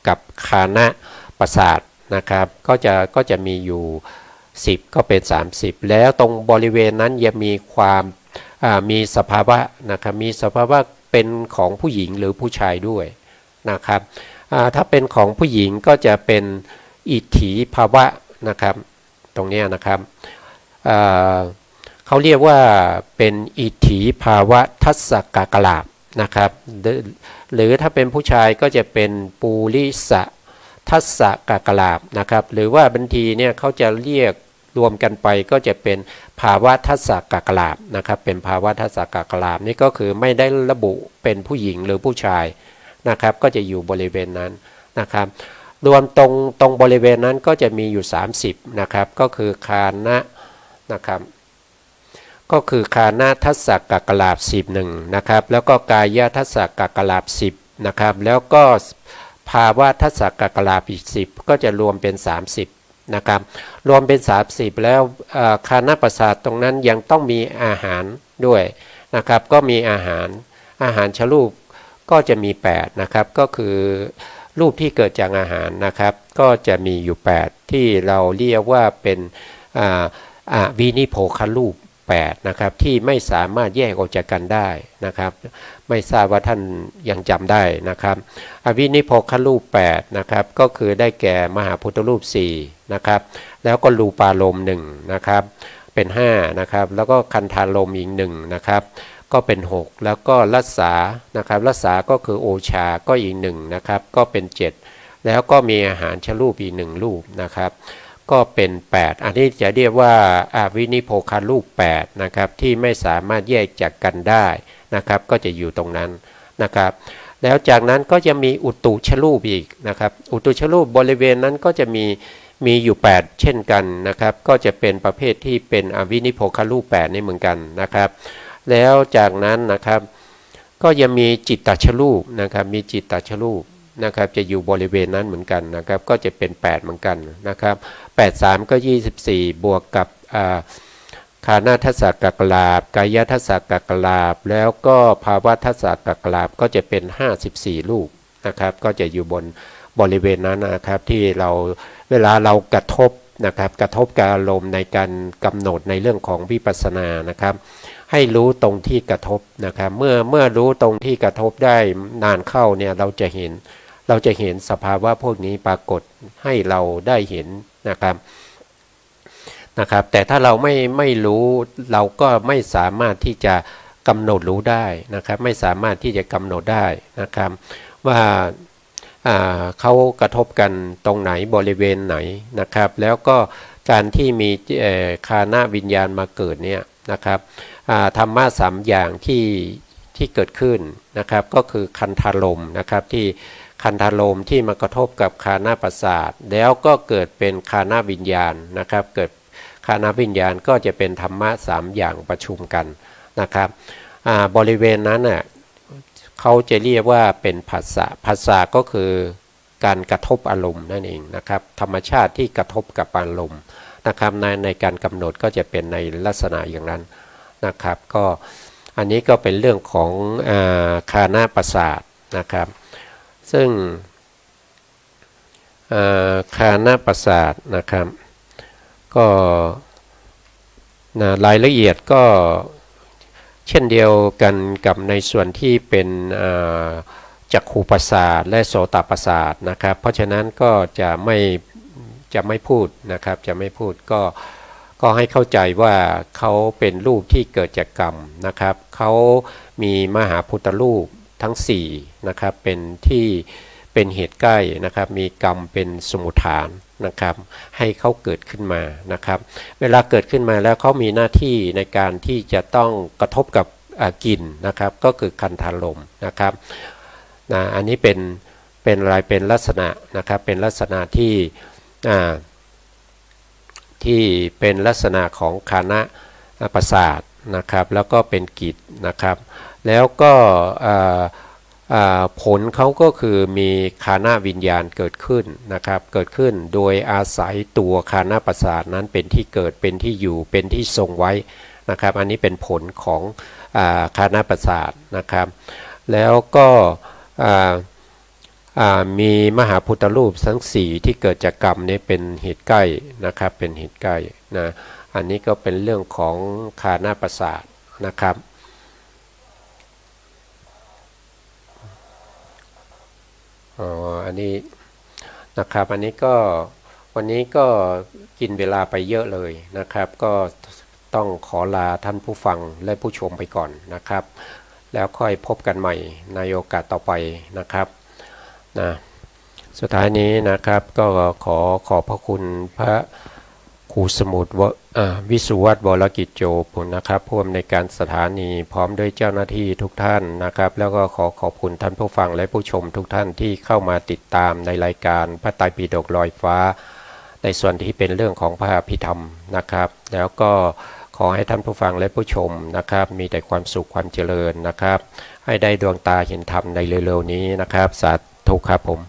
กับคานะประสาทนะครับก็จะมีอยู่10ก็เป็น30แล้วตรงบริเวณนั้นยังมีความมีสภาวะนะครับมีสภาวะเป็นของผู้หญิงหรือผู้ชายด้วยนะครับถ้าเป็นของผู้หญิงก็จะเป็นอิทธิภาวะนะครับตรงนี้นะครับเขาเรียกว่าเป็นอิทธิภาวะทัสสกะลาบนะครับหรือถ้าเป็นผู้ชายก็จะเป็นปูริสทัสสกะลาบนะครับหรือว่าบางทีเนี่ยเขาจะเรียกรวมกันไปก็จะเป็นภาวะทัสสกะลาบนะครับเป็นภาวะทัสสกะลาบนี่ก็คือไม่ได้ระบุเป็นผู้หญิงหรือผู้ชายนะครับก็จะอยู่บริเวณนั้นนะครับรวมตรงบริเวณนั้นก็จะมีอยู่30นะครับก็คือคานะนะครับก็คือคานะทัสสกะลาบ11นะครับแล้วก็กายทัสสกะลาบ10นะครับแล้วก็ภาวะทัสสกะลาบอีก10ก็จะรวมเป็น30นะครับรวมเป็น30แล้วคานะประสาทตรงนั้นยังต้องมีอาหารด้วยนะครับก็มีอาหารชรูปก็จะมี8นะครับก็คือรูปที่เกิดจากอาหารนะครับก็จะมีอยู่8ที่เราเรียกว่าเป็นวินิโภครูป8นะครับที่ไม่สามารถแยกออกจากกันได้นะครับไม่ทราบว่าท่านยังจำได้นะครับวินิโภครูป8นะครับก็คือได้แก่มหาพุทธรูป4นะครับแล้วก็รูปารมณ์1นะครับเป็น5นะครับแล้วก็คันธารมณ์อีก1นะครับก็เป็น6แล้วก็รัสสานะครับรัสสาก็คือโอชาก็อีก1นะครับก็เป็น7แล้วก็มีอาหารชรูปอีก1รูปนะครับ ก็เป็น8อันนี้จะเรียกว่าอาวินิโพคารูป8นะครับที่ไม่สามารถแยกจากกันได้นะครับก็จะอยู่ตรงนั้นนะครับแล้วจากนั้นก็จะมีอุตุชรูปอีกนะครับอุตุชรูปบริเวณนั้นก็จะมีอยู่8เช่นกันนะครับก็จะเป็นประเภทที่เป็นอวินิโพคารูป8นี่เหมือนกันนะครับแล้วจากนั้นนะครับก็ยังมีจิตตชรูปนะครับมีจิตตชรูปนะครับจะอยู่บริเวณนั้นเหมือนกันนะครับก็จะเป็น8เหมือนกันนะครับ8 3ก็24บวกกับคานาทัสสะกักลาบกายทัสสะกักลาบแล้วก็ภาวะทัสสะกักลาบก็จะเป็น54ลูกนะครับก็จะอยู่บนบริเวณนั้นนะครับที่เราเวลาเรากระทบนะครับกระทบกับอารมณ์ในการกำหนดในเรื่องของวิปัสสนานะครับให้รู้ตรงที่กระทบนะครับเมื่อรู้ตรงที่กระทบได้นานเข้าเนี่ยเราจะเห็นสภาวะพวกนี้ปรากฏให้เราได้เห็นนะครับแต่ถ้าเราไม่รู้เราก็ไม่สามารถที่จะกำหนดรู้ได้นะครับไม่สามารถที่จะกำหนดได้นะครับว่าเขากระทบกันตรงไหนบริเวณไหนนะครับแล้วก็การที่มีคานะวิญญาณมาเกิดเนี่ยนะครับธรรมะ3อย่างที่เกิดขึ้นนะครับก็คือคันธารมณ์นะครับที่คันธารมณ์ที่มากระทบกับคานะประสาทแล้วก็เกิดเป็นคานะวิญญาณนะครับเกิดคานะวิญญาณก็จะเป็นธรรมะ3อย่างประชุมกันนะครับบริเวณนั้นน่ะเขาจะเรียกว่าเป็นผัสสะก็คือการกระทบอารมณ์นั่นเองนะครับธรรมชาติที่กระทบกับอารมณ์นะครับในการกำหนดก็จะเป็นในลักษณะอย่างนั้นนะครับก็อันนี้ก็เป็นเรื่องของคานะประสาทนะครับซึ่งคานะประสาทนะครับก็รายละเอียดก็เช่นเดียวกันกับในส่วนที่เป็นจักขุประสาทและโสตประสาทนะครับเพราะฉะนั้นก็จะไม่พูดนะครับจะไม่พูดก็ให้เข้าใจว่าเขาเป็นรูปที่เกิดจากกรรมนะครับเขามีมหาพุทธรูปทั้ง4นะครับเป็นเหตุใกล้นะครับมีกรรมเป็นสมุฏฐานนะครับให้เขาเกิดขึ้นมานะครับเวลาเกิดขึ้นมาแล้วเขามีหน้าที่ในการที่จะต้องกระทบกับกลิ่นนะครับก็คือคันธารมณ์นะครับอันนี้เป็นอะไรเป็นลักษณะนะครับเป็นลักษณะที่เป็นลักษณะของคานะประสาทนะครับแล้วก็เป็นกิจนะครับแล้วก็ผลเขาก็คือมีคานะวิญญาณเกิดขึ้นนะครับเกิดขึ้นโดยอาศัยตัวคานะประสาทนั้นเป็นที่เกิดเป็นที่อยู่เป็นที่ทรงไว้นะครับอันนี้เป็นผลของคานะประสาทนะครับแล้วก็มีมหาพุทธรูปทั้ง4ที่เกิดจากกรรมนี้เป็นเหตุใกล้นะครับเป็นเหตุใกล้นะอันนี้ก็เป็นเรื่องของคานะประสาทนะครับอันนี้นะครับอันนี้ก็วันนี้ก็กินเวลาไปเยอะเลยนะครับก็ต้องขอลาท่านผู้ฟังและผู้ชมไปก่อนนะครับแล้วค่อยพบกันใหม่ในโอกาสต่อไปนะครับนะสุดท้ายนี้นะครับก็ขอบพระคุณพระครูสมุทรวิสุวัตรวรกิจโจปุณนะครับผู้อำนวยการสถานีพร้อมด้วยเจ้าหน้าที่ทุกท่านนะครับแล้วก็ขอบคุณท่านผู้ฟังและผู้ชมทุกท่านที่เข้ามาติดตามในรายการพระไตรปิฎกลอยฟ้าในส่วนที่เป็นเรื่องของพระอภิธรรมนะครับแล้วก็ขอให้ท่านผู้ฟังและผู้ชมนะครับมีแต่ความสุขความเจริญนะครับให้ได้ดวงตาเห็นธรรมในเร็วๆนี้นะครับสาธุครับผม